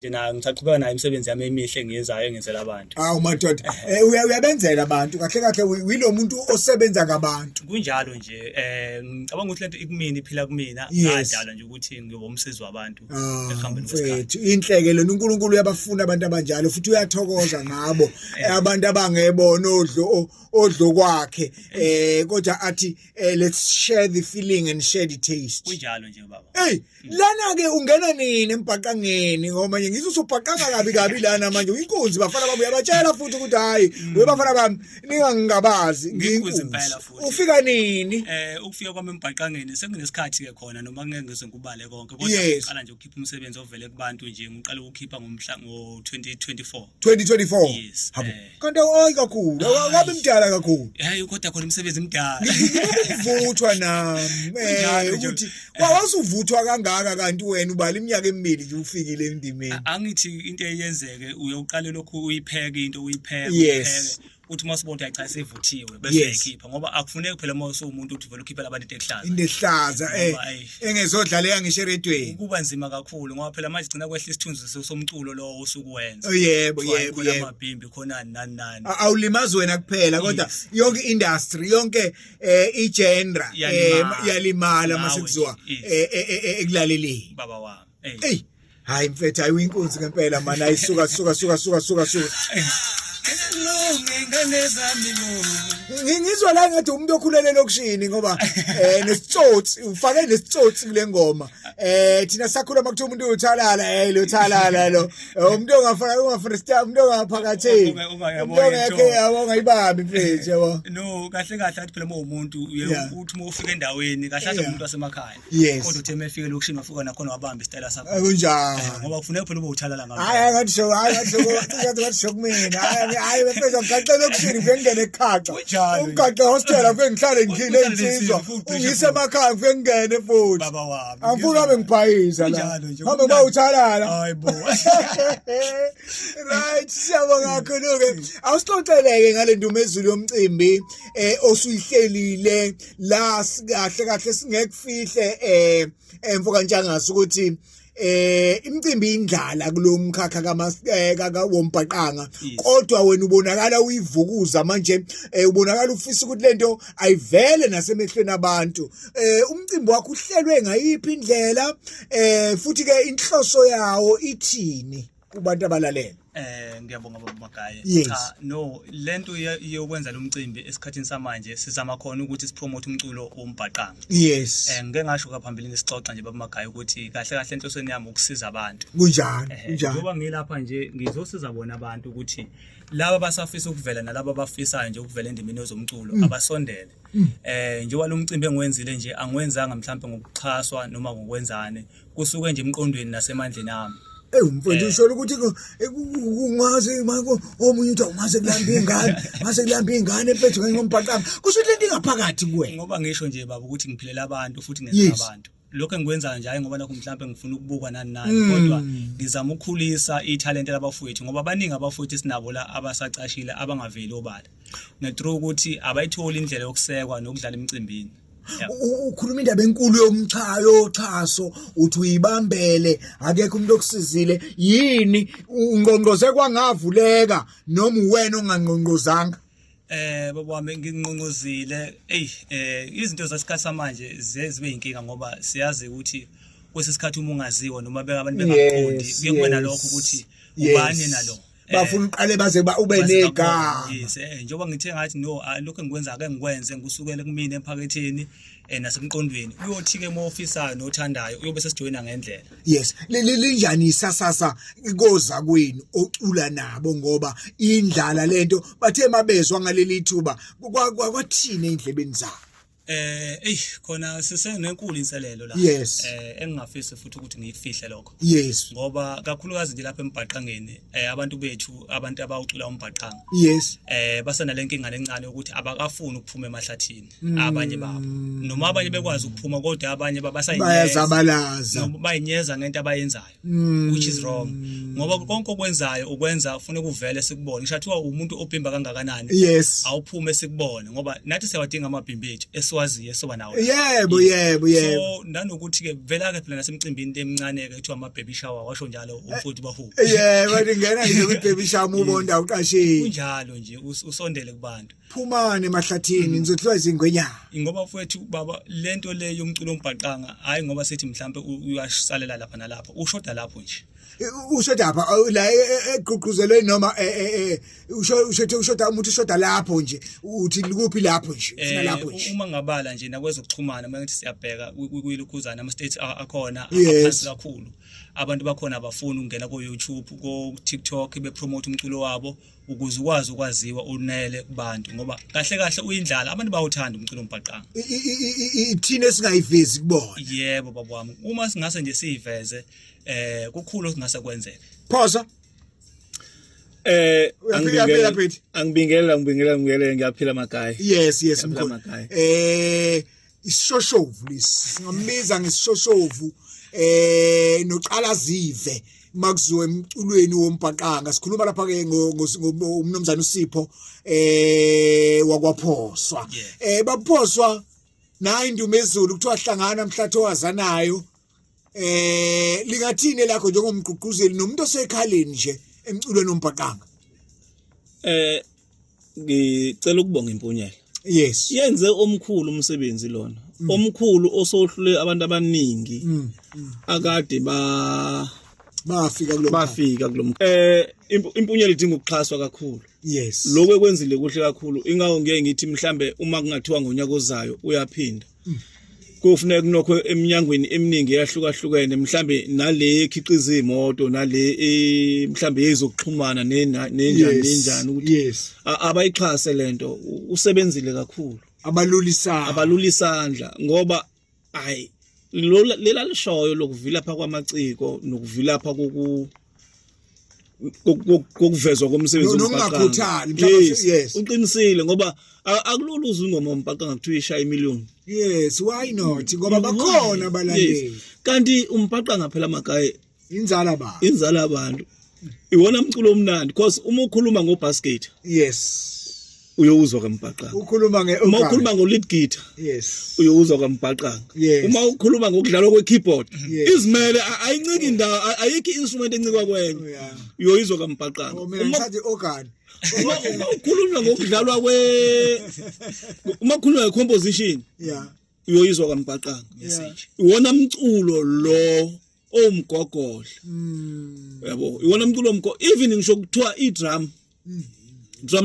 Njena ngisaqhubeka nayo imisebenzi yami emihle engiyenzayo engenzela abantu. Hawu madoda, uyabenzela abantu kahle kahle uyilo muntu osebenza ngabantu. Kunjalo nje ngicabanga ukuthi lento ikumina iphila kumina ngadala nje ukuthi ngibe umsizi wabantu ehambeni kwesikhathi. Inhleke lo uNkulunkulu uyabafuna abantu abanjalo futhi uyathokoza ngabo abantu abangebona odlo kwakhe kodwa athi let's share the feeling and share the taste. Kunjalo nje baba. Hey, lana ke ungena nini embhaqangeni ngoba ngizwe usubhaqanga kabi lana manje uyinkunzi bafana bami uyabatshela futhi ukuthi hayi webafana bami ningangabazi ngiyinkunzi impela futhi. Ufika nini? Ukufika kwami embhaqangeni sekunesikhathi ke khona noma ngeke ngubale konke kodwa ngiqala nje ukukhipha umsebenzi ovele kubantu nje ngiqala ukukhipha ngomhla ngo2024. 2024. Yes. Habo. Kanti hayi kakhulu. Akabe mdala kakhulu. Hayi kodwa khona umsebenzi mdala. Uvuthwa nami ukuthi wawusuvuthwa kangaka kanti wena ubala iminyaka emibili nje ufikile endimeni. Angithi into eyenzeke uyoqala lokhu uyipheke into uyipheke uthi masibona uyacha sevuthiwe bese uyakhipha ngoba akufuneki phela uma umuntu uthi vele ukhipha labantu into ehlaza engezodlala ngisho eredweni kuba nzima kakhulu ngoba phela manje gcina kwehla isithunzi somculo lo osukuwenza yebo amabhimbi khona nani awulimazi wena kuphela kodwa yonke industry yonke igenre yalimala masekuziwa ekulaleleni baba wami hey hayi mfethu hayi uyinkunzi ngempela mana ayisuka ngizwa la ngathi umuntu okhulele lokushini ngoba nesitsotsi ufake nesitsotsi kule ngoma thina sakhula makuthiwa umuntu uthalala lo thalala lo umuntu ongafuna staff umuntu ongaphakathi umuntu ongeke ongayibambi mfethu yabo no kahle athi phela umuntu uthi uma ufika endaweni kahle umuntu wasemakhaya kodwa uthe mefike lokushini wafika nakhona wabamba isitayela sakho kunjani ngoba kufuneka phela ube uthalala ngapha hayi ngathi shokumina hayi befeza ngicela lokushini ngene ekhaca umgaqa hostel afike ngihlale ngikhile insizwa ungisemakhaya ngifike ngene futhi baba wami angifuna abe ngiphayisa la hambe bawuthalala hayibo right siyabonga kakhulu-ke awusixoxeleke ngale ndumezulu yomcimbi osuyihlelile la kahle singekufihle emfoka ntshangase ukuthi imicimbi indlala kulomkhakha wombhaqanga kodwa wena ubonakala uyivukuza manje ubonakala ufisa ukuthi lento ayivele nasemehlweni abantu umcimbi wakho uhlelwe ngayiphi indlela futhi ke inhloso yawo ithini kubantu abalalela ngiyabonga baba Magaye cha no lento yokwenza lo mcimbi esikhathini samanje sizama khona ukuthi sipromote umculo wombhaqanga ngeke ngasho kaphambili sixoxa nje baba Magaye ukuthi kahle enhlosweni yami ukusiza abantu kunjani ngoba ngilapha nje ngizosiza bona abantu ukuthi laba basafisa ukuvela nalabo abafisayo nje ukuvela endimeni yezomculo abasondele njengoba lo mcimbi engiwenzile nje angwenzanga mhlawumbe ngokuxhaswa noma ngokwenzane kusuke nje emqondweni nasemandleni ami mfowethu usho ukuthi ungaze manje omunye uthi ungaze kulamba ingane mfethu ngombhaqanga kusho lento ingaphakathi kuwe ngoba ngisho nje baba ukuthi ngiphilela abantu futhi ngenza abantu lokho engikwenza nje hayi ngoba nakho mhlawumbe ngifuna ukubukwa nani kodwa ngizama ukukhulisa ithalente labafowethu ngoba abaningi abafowethu sinabo la abasacashile abangaveli obala netrue ukuthi abayitholi indlela yokusekwa nokudlala emcimbini ukhuluma indaba enkulu yoxhaso uthi uyibambele akekho umuntu okusizile yini ungqongqoze kwangavuleka noma uwena ongangqongqozanga baba wami nginqongqozile izinto zasikhathi samanje zibe inkinga ngoba siyazi ukuthi kwesisikhathi uma ungaziwa noma abantu bengaqondi kuyekubona lokho ukuthi ubani nalo bafuna uqale baze ube negama njengoba ngithe ngathi no lokho engikwenza ake ngikwenze ngusukele kumina emphakathini nasemqondweni uyothi ke uma ofisayo nothandayo uyobe sesijoyina ngendlela linjani isasasa ikoza kwenu ocula nabo ngoba indlala lento bathe mabezwa ngaleli thuba kwathina endlebeni zabo khona sisenenkulu inselelo la engingafisa futhi ukuthi ngiyifihle lokho ngoba kakhulukazi nje lapha embhaqangeni abantu bethu abantu abawucula umbhaqanga basana lenkinga lencane ukuthi abakafuni ukuphuma emahlathini abanye babo noma abanye bekwazi ukuphuma kodwa abanye bayazabalaza bayinyeza ngento abayenzayo which is wrong ngoba konke okwenzayo ukwenza ufuna kuvele sikubone ngisho athiwa umuntu obhimba kangakanani awuphume sikubone ngoba nathi siyawadinga amabhimbi ethu esiwaziyo soba nawo yebo so nanokuthi ke vela ke phela nasemcimbini into emincane ke kuthiwa ama baby shower washo njalo umfowethu bahubo bathi ngena nje ku baby shower ubonda uqashile kunjalo nje usondele kubantu phumane emahlathini ngizohlwa izingwenyana ngoba mfowethu baba lento le yomculo ombhaqanga hayi ngoba sithi mhlambe uyasalela lapha nalapha ushoda lapho nje ushoda lapha la egqugquzelwe noma ushoda umuntu ushoda lapho nje uthi likuphi lapho nje ufuna lapho nje uma ngabala nje nakwezokuxhumana mangithi siyabheka kuyilukhuzana ama states akhona aphansi kakhulu abantu bakhona abafuna ukungena ku YouTube ku TikTok bepromote umculo wabo ukuze ukwazi ukwaziwa unele kubantu ngoba kahle kahle uyindlala abantu bawuthanda umculo ombhaqanga ithina esingayivezi kubona yebo baba wami uma singase nje siyiveze kukhulu okungase kwenzeke phosa angibingelela ngiyaphila magaya yes mkhulu isishoshovu singambiza ngesishoshovu noqala zive makuziwe emculweni wombhaqanga sikhuluma lapha ke ngomnumzana uSipho wakwaphoswa baphoswa nayi indumezulu kuthiwa hlangana mhlatho wazanayo lingathini lakho njengomgqugquzeli nomuntu osekhaleni nje emculweni wombhaqanga ngicela ukubonga impunyela yes yenze omkhulu umsebenzi lona omkhulu osohlule abantu abaningi akade bafika kulo impunyela idinga ukuxhaswa kakhulu yes lokho ekwenzile kuhle kakhulu ingawo ngeke ngithi mhlambe uma kungathiwa ngonyaka ozayo uyaphinda kufuneka kunokho eminyangweni eminingi eyahlukahlukene mhlambe nale ekhiqiza imoto nale mhlambe yezokuxhumana nenjani ukuthi abayixhase lento usebenzile kakhulu abalulisandla ngoba hayi lela lishoyo lokuvilapha kwamaciko nokuvilapha kokuvezwa komsebenzi wombhaqanga yes uqinisile ngoba akululuza ingoma yombhaqanga kuthiwa ishaya imiliyoni yes why not ngoba bakhona abalandeli kanti umbhaqanga phela magaya inzala abantu iwona umculo omnandi because uma ukhuluma ngobasket yes uyowuzwa kambhaqanga uma ukhuluma ngo-lead guitar uyowuzwa kambhaqanga uma ukhuluma ngokudlalwa kwe-keyboard izimele ayinciki indawo ayikho i-instrument encikwa kwenye uyoyizwa kambhaqanga uma ukhuluma ngokudlalwa uma ukhuluma nge-composition uyoyizwa kambhaqanga iwona mculo lo owumgogodla yabo iwona mculo even ngisho kuthiwa i-drum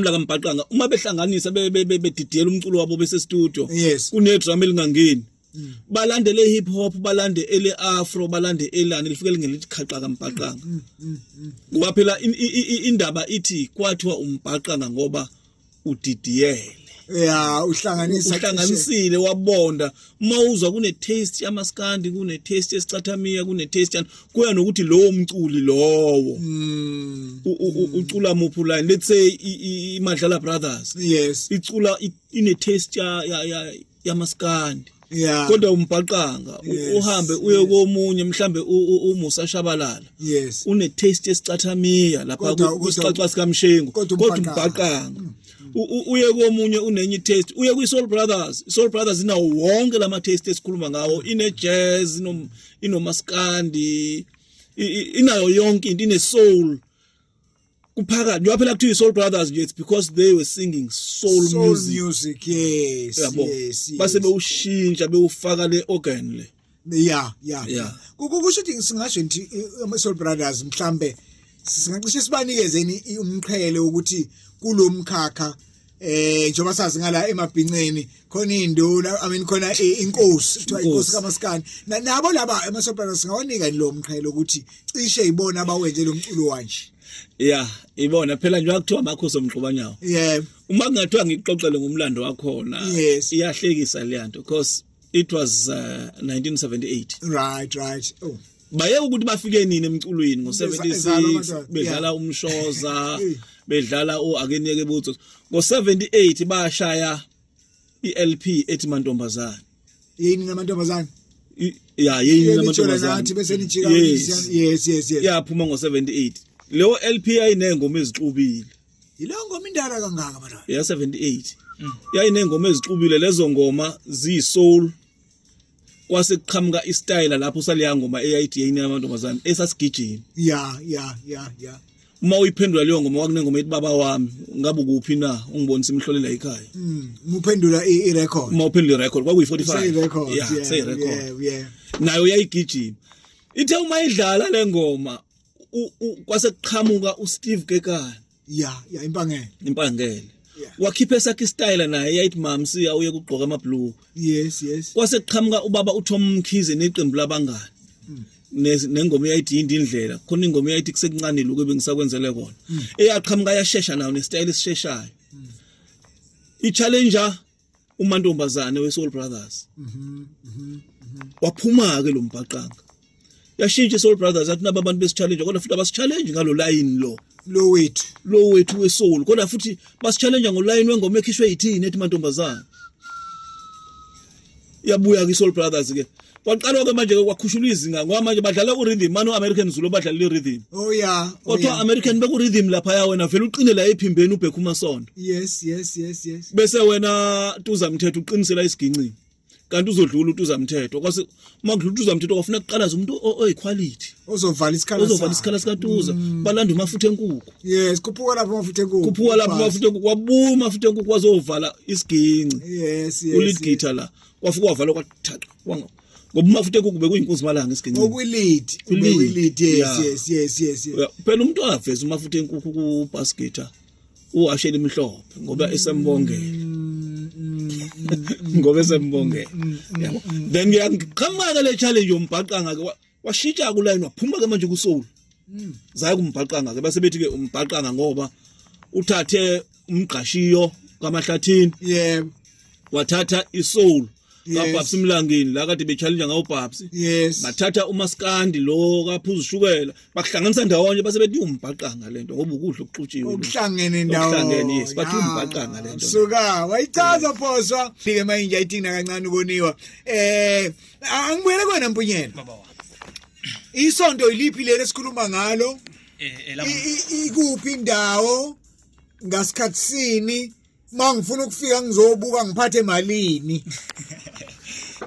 la kambhaqanga uma behlanganisa bedidiyela umculo wabo bese studio kune drum elingangeni balandele hip hop balande ele afro balande elani lifike lingelithi khaqa kambhaqanga ngoba phela indaba ithi kwathiwa umbhaqanga ngoba udidiyele uhlanganisile wabonda mawuzwa kune taste yamaskandi kune taste yesicathamiya kune taste kuya nokuthi lowo mculi lowo ucula muphi line let's say iMadlala Brothers icula ine taste yamaskandi kodwa umbhaqanga uhambe uye komunye mhlambe uMusa Shabalala une taste yesicathamiya lapha kusixaxa sikamshengu kodwa umbhaqanga uye komunye unenye taste uye kwiSoul Brothers inawo wonke lama taste esikhuluma ngawo ine jazz inomaskandi inayo yonke into ine soul kuphakathi njengoba phela kuthiwa iSoul Brothers it's because they were singing soul music yes base bewushintsha bewufaka le organ le kusho ukuthi singasho ngithi ama-Soul Brothers mhlambe singacishe sibanikezeni umqhele ukuthi kulomkhakha njengoba sazi ngala emabhinceni khona induna khona inkosi kuthiwa inkosi kaMaskandi nabo laba ama-Soul Brothers singawanika lo mqhele ukuthi cishe ibona abawenze lo mculo wanje ibona phela nje akuthiwa amakhosi omgxubanyawo uma kungathiwa ngikuxoxele ngomlando wakhona iyahlekisa le nto because it was 1978 right baye ukuthi bafike nini emculweni ngo76 bedlala umshoza bedlala akenike butho ngo78 bashaya iLP ethi Mantombazane yini namantombazane yini namantombazane bese nijika yes yaphuma ngo78 leyo LPI nengoma ezixubile yileyo ngoma indala kangaka manje ya 78 yayinengoma ezixubile lezo ngoma ziyisoul kwase kuqhamuka istyle lapho saliya ngoma AID yini yamantombazane esasigijima ya uma uyiphendula leyo ngoma kwakunengoma ethi baba wami ngabe ukuphi na ungibonisa imhlolela ekhaya uphendula irecord uma uphendula irecord kwakuyi45 say record nayo yayigijima ithe uma idlala le ngoma kwase kuqhamuka uSteve Kekana impangele wakhipha esakhe style naye yayithi mamsi awuye kugqoka amabhlue yes kwase kuqhamuka ubaba uTom Mkhize neqembu labangani nengoma yayithi indlela khona ingoma yayithi kusekuncane lokho bengisakwenzele kona eyaqhamuka yashesha nayo nestyle esisheshayo i-challenger umantombazane weSoul Brothers waphuma ke lo mbhaqanga yashintsha iSoul Brothers athi naba abantu besi-challenge kodwa futhi abasi-challenge ngalo line lo wethu weSoul kodwa futhi basi-challenge ngoline wengoma ekhishwe yithini ethi mantombazane yabuya kwiSoul Brothers ke kwaqalwa ke manje kwakhushula izinga ngoba manje badlala uRhythm manje uAmerican Zulu badlala iRhythm kodwa American bekuRhythm lapha ya wena vele uqine la ephimbeni ubheka uMasondo yes bese wena Tuza Mthetho uqinisela isiginci kanti uzodlula uTuzamthetho kwase makudlula uTuzamthetho kwafuna kuqalaza umuntu oyiquality ozovala isikhala sikaTuza balanda umafutha enkukhu yes kuphuka lapho umafutha enkukhu kwabuma umafutha enkukhu wazovala isiginci yes ulead guitar la kwafuka wavala kwathatha ngoba umafutha enkukhu bekuyinkunzi malanga isiginci okulead yes phela umuntu aveza umafutha enkukhu ku bass guitar uashela imhlophe ngoba esembongela ngoba esembongela yabo then ngiqhamuka le challenge yombhaqanga ke washintsha ku line waphuma ke manje ku Soul zaya kumbhaqanga ke base bethi ke umbhaqanga ngoba uthathe umgqashiyo kaMahlathini wathatha iSoul kaBabs Mlangeni la kade bechallenge ngawo Babs bathatha uMaskandi lo kaphuza ushukela bakuhlanganisa ndawonye base bethi umbhaqanga lento ngoba ukudla okuxutshiwe okuhlangene ndawo bathi umbhaqanga lento suka wayichaza phoswa fike manje ayitina kancane ukoniwa angibuyele kwena Mpunyela baba wami isonto iliphi leli esikhuluma ngalo ikuphi indawo ngasikhathi sini mangifuna ukufika ngizobuka ngiphathe malini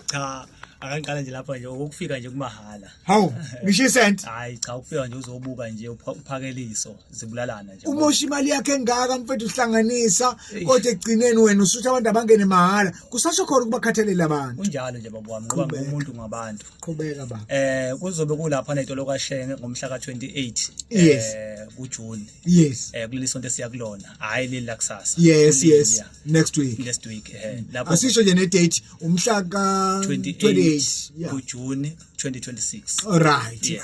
cha akangiqala nje lapha nje ukufika nje kumahala hawu ngisho isent hayi cha ukufika nje uzobuka nje uphakeliso zibulalana nje umosha imali yakhe engaka mfethu uhlanganisa kodwa egcineni wena usuthi abantu abangene mahala kusasho khona ukubakhathalela abantu kunjalo nje baba wami ngoba ngumuntu ngabantu qhubeka baba kuzobe kulapha netolo kaShenge ngomhla ka28 kuJune kuleli sonto esiyakulona hayi leli la kusasa yes next week lapho asisho nje ne date umhla ka 28 kuJune 2026 right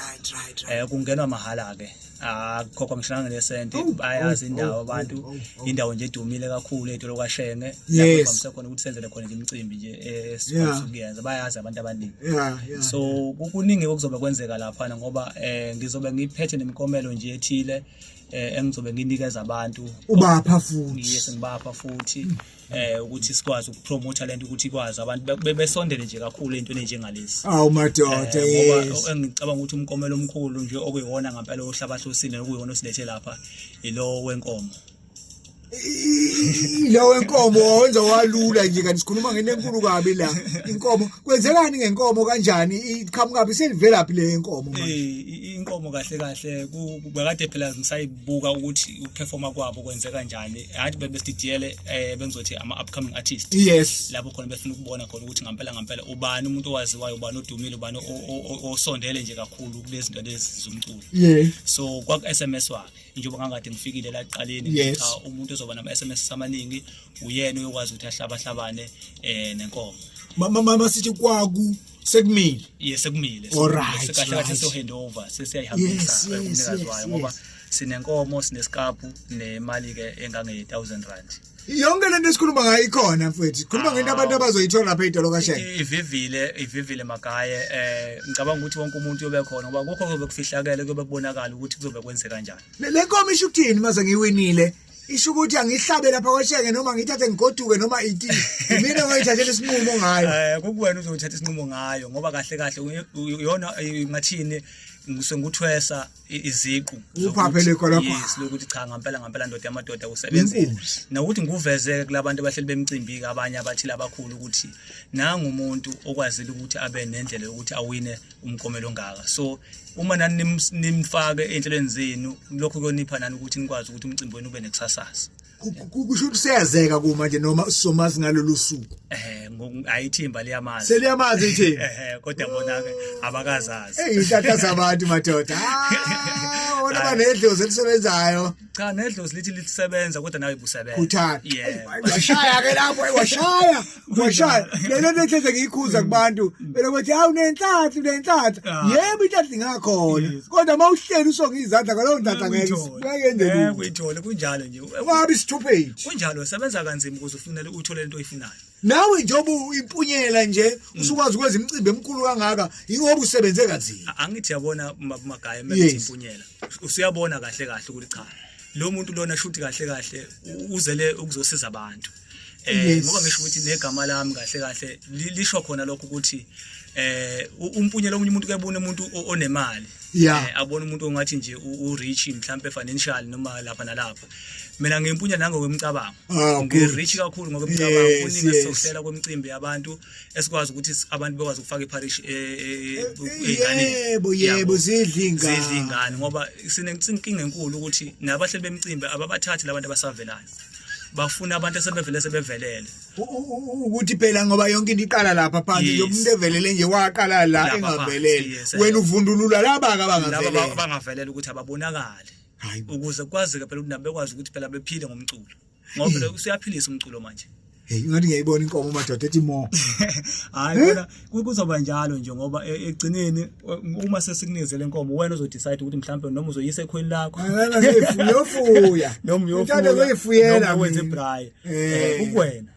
kungenwa mahala ke akukhokhwa ngishanga nesente bayazi indawo abantu indawo nje edumile kakhulu etolo kaShenge lapho bamse khona ukuthi senzele khona nje imicimbi nje esifuna ukuyenza bayazi abantu abaningi so kukuningi okuzobe kwenzeka lapha ngoba ngizobe ngiphethe nemikomelo nje ethile engizobe nginikeza abantu ubapha futhi yes ngibapha futhi ukuthi sikwazi ukupromote lento ukuthi ikwazi abantu besondele nje kakhulu into enjengalezi awu madoda ngoba engicabanga ukuthi umkomelo omkhulu nje okuyiwona ngempela ohlabahlosini okuyiwona osilethe lapha ilo wenkomo lo wenkomo wenza walula nje kanti sikhuluma ngenenkulu kabi la inkomo kwenzekani ngenkomo kanjani iqhamuka iselvelaphi le inkomo manje inkomo kahle kubekade phela ngisayibuka ukuthi uperforma kwabo kwenzeka kanjani hathi bebestidiyele bengizothi ama upcoming artists lapho khona befuna ukubona khona ukuthi ngempela ubani umuntu owaziwayo ubani odumile ubani osondele nje kakhulu kulezi zinto lezi zomculo so kwa SMS wakhe njengoba ngangade ngifikile la ekuqaleni cha umuntu ozoba nama SMS amaningi uyena uyokwazi ukuthi ahlabahlabane nenkomo mama sithi kwaku sekumile sekumile kahle so handover sesiyayihambisa umnikazi wayo ngoba sinenkomo sineskapu nemali ke engange 1000 rand yonke lento esikhuluma ngayo ikhona mfethu sikhuluma ngento abantu abazoyithola lapha edolo kaShenge ivivile magaye ngicabanga ukuthi wonke umuntu yobe khona ngoba kokho kuzobe kufihlakele kube kubonakala ukuthi kuzobe kwenzeka kanjani le nkomo isho ukuthini mase ngiwinile isho ukuthi angihlabe lapha kwashenge noma ngithathe ngigoduke noma iti mina ngayithathela isinqumo ngayo kukuwena uzothatha isinqumo ngayo ngoba kahle kahle uyona ngathini ngikuthwesa iziqu uphaphele khona yes lokuthi cha ngempela ndoda yamadoda usebenzile nokuthi nguveze kulabantu abahleli bemicimbi abanye abathile abakhulu ukuthi nanga umuntu okwazile ukuthi abe nendlela yokuthi awine umkomelo ongaka so uma nani nimfake enhlelweni zenu lokho konipha nani ukuthi nikwazi ukuthi umcimbi wenu ube nekusasasa kusho ukuthi siyazeka kuma nje noma somazi ngalolu suku ayithimba liyamazi seliyamazi ithi kodwa bona ke abakazazi izatha zabantu madoda wona banedlozi elisebenzayo cha nedlozi lithi lisebenza kodwa nawe ibusebenza kuthana washaya ke lapho washaya lelo netheze ngikhuza kubantu belo bathi hawu nenhlanhla yebo inhlanhla ingakhona kodwa mawuhleli usonke izandla ngalowo ntatha ngeke kuyenzeka kuyithole kunjalo nje wabi stupid kunjalo sebenza kanzima ukuze ufunele uthole into oyifunayo nawe njengoba impunyela nje usukwazi ukwenza imicimbi emkhulu kangaka ingoba usebenze kanzima angithi yabona magaya manje impunyela usuyabona kahle ukuthi cha lo muntu lona shuthi kahle uzele ukuzosiza abantu ngoba ngisho ukuthi negama lami kahle lisho khona lokho ukuthi umpunyela omunye umuntu kuyabona umuntu onemali abona umuntu ongathi nje u-rich mhlambe financial noma lapha nalapha mina ngimpunya nangokwemicabango ngirich kakhulu ngokwemicabango kuningi sokuhlela kwemicimbi yabantu esikwazi ukuthi abantu bekwazi ukufaka iparish yebo zidlingane ngoba sinenkinga enkulu ukuthi nabahleli bemicimbi ababathathi labantu abasavelayo bafuna abantu sebevelele ukuthi phela ngoba yonke into iqala lapha phansi umuntu evelele nje waqala la engavelele wena uvundulula laba abangavelele ukuthi ababonakale ukuze kwazeke phela ukuthi nabo bekwazi ukuthi phela bephile ngomculo ngoba phela usiyaphilisa umculo manje ngathi ngiyayibona inkomo madoda ethi mo hayi bona kuzoba njalo nje ngoba egcineni uma sesikunizele inkomo wena uzodecide ukuthi mhlawumbe noma uzoyisa ekhweni lakho uyofuya noma uyofuyela wenze braai kukwena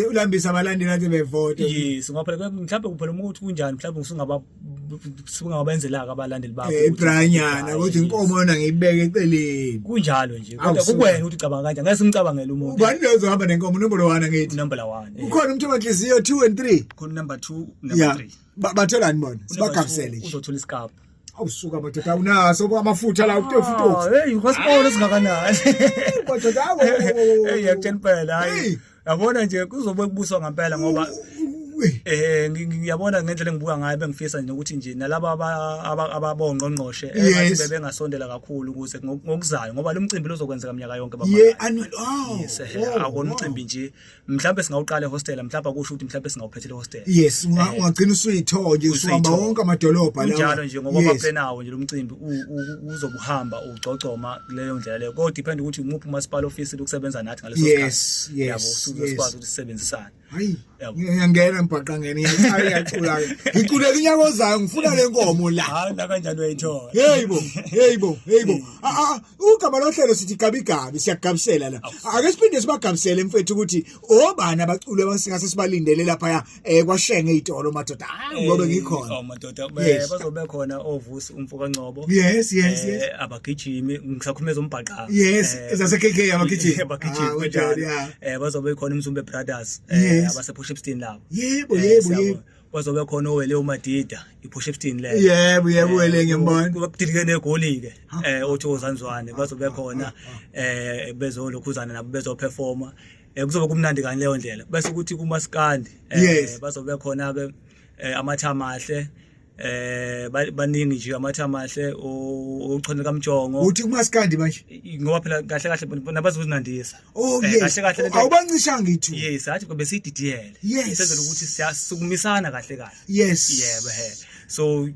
ulambisa abalandeli nathi bevote yes ngoba phela mhlawumbe kuphela ukuthi kunjani mhlawumbe usungabenzela abalandeli bakho ebranyana ukuthi inkomo yona ngiyibeke eceleni kunjalo nje kodwa kukwena ukuthi cabanga kanjani ngeke simcabangele umuntu ubani lozohamba nenkomo number 1 ngithi number 1 ukhona umuntu onhliziyo 2 and 3 khona number 2 number 3 batholani bona sibagabisele uzothola isikapa awusuka madoda unaso amafutha la utofu hey ukasibona singakanani madoda hey yakutshela phela hayi yabona nje kuzobe kubuswa ngempela ngoba ngiyabona ngendlela engibuka ngayo bengifisa nje ukuthi nje nalabo ababongqongqoshe engathi bebengasondela kakhulu ukuze ngokuzayo ngoba lo mcimbi lozokwenzeka minyaka yonke baba annual akona umcimbi nje mhlawumbe singawuqala ehostel mhlawumbe kusho ukuthi mhlawumbe singaphethele hostel yes ungagcina usuyithoje usihamba wonke amadolobha lawa njalo nje ngoba baphenawo nje lo mcimbi uzobuhamba ugcogcoma kuleyo ndlela leyo kodwa depend ukuthi umuphi umasipala office ukusebenza nathi ngaleso sikhathi yabo sikwazi ukuthi sisebenzisane hayi ngiyangena mbhaqangeni ngiyacula ngiculeka inyaka ozayo ngifuna lenkomo la hayi la kanjani uyayithola heyibo ugama lohlelo sithi gabigabi siyagabisela la ake siphinde sibagabisele mfethu ukuthi obani abaculi abasingase sibalindele lapha kwashenge izitolo madoda ngoba ngikhona madoda bazobe khona ovusi umfoka Ngcobo yes abagijimi ngisakhumeza umbhaqanga yes ezase KK abagijimi bazobe khona umzumbe brothers abase Pushepstein labo yebo bazobe khona owele uMadida iPushepstein le yebo wele ngiyambona kubadilike negoli ke oThozanzwane bazobe khona bezolokhuzana nabo bezoperforma kuzobe kumnandi kanye leyo ndlela bese ukuthi kumaskandi bazobe khona ke amathamahle baningi nje amathamahle uchone kaMjongo uthi kumaskandi manje ngoba phela kahle nabazozinandisa kahle awubancisha ngithu yes athi kube sididiyele senzela ukuthi siyasukumisana kahle yes so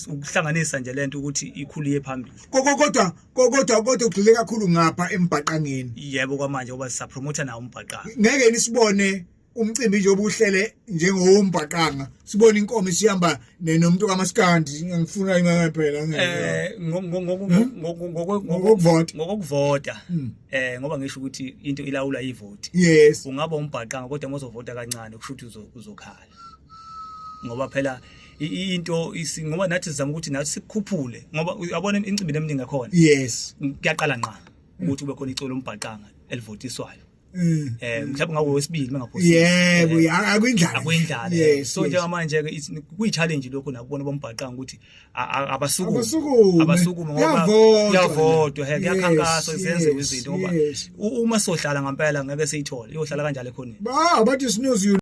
ukuhlanganisa nje lento ukuthi ikhuliye phambili kodwa ugxile kakhulu ngapha embhaqangeni yebo kwamanje ngoba sisapromote nawo umbhaqanga ngeke nisibone umcimbi nje obuhlele njengombhaqanga sibona inkomo isihamba nomuntu kamaskandi ngifuna imali phela ngokuvota ngoba ngisho ukuthi into ilawula ivoti ungaba umbhaqanga kodwa mozovota kancane kusho ukuthi uzokhala ngoba phela into ngoba nathi sizama ukuthi nathi sikukhuphule ngoba uyabona incimbi eminingi ekhona kuyaqala nqa ukuthi ube khona icolo umbhaqanga elivotiswayo mhlawumbe ngawo wesibili mangaphosisi yebo akuyindlala so njengamanje ke kuyi challenge lokho nakubona bombhaqanga ukuthi abasukume ngoba kuyavotwa kuyakhankaswa zenze izinto ngoba uma sohlala ngempela ngeke seyithole iyohlala kanjalo ekhoneni bathi sinews